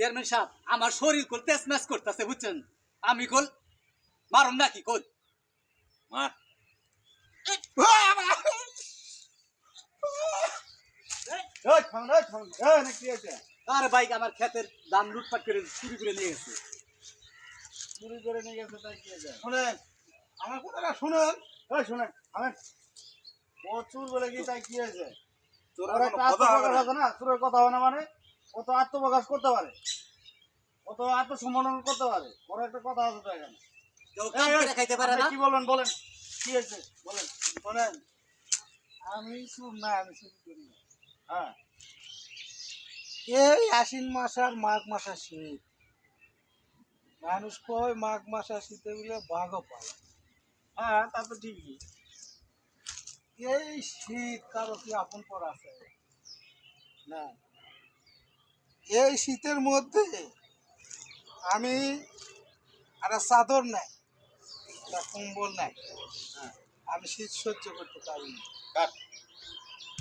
chairman সাহেব আমার শরীর কল তেজ ম্যাচ করতেছে বুঝছেন আমি কল মারুন নাকি কল মার আরে ভাই আমার ক্ষেতের ধান লুটপাট করে চুরি করে নিয়ে গেছে শুনেন আমার কথাটা শুনুন শুনেন আমার প্রচুর বলে কি তাই কি হয়েছে ওর একটা আত্মপ্রকাশ আছে না চোরের কথা হয় না মানে ও তো আত্মপ্রকাশ করতে পারে ও তো আত্মসম্মান করতে পারে ওর একটা কথা আছে তো এখানে খাইতে পারে না কি বলবেন বলেন কি হয়েছে বলেন শোনেন আমি চুর না আমি চুরি করি না হ্যাঁ এই আশ্বিন মাস আর মাঘ মাস আর শীত মানুষ কয় মাঘ মাস আর শীতে বলে বাঘও পায় হ্যাঁ তা তো ঠিকই এই শীত কারো কি আপন পর আছে না এই শীতের মধ্যে আমি একটা চাদর নাই একটা কম্বল নাই আমি শীত সহ্য করতে পারি না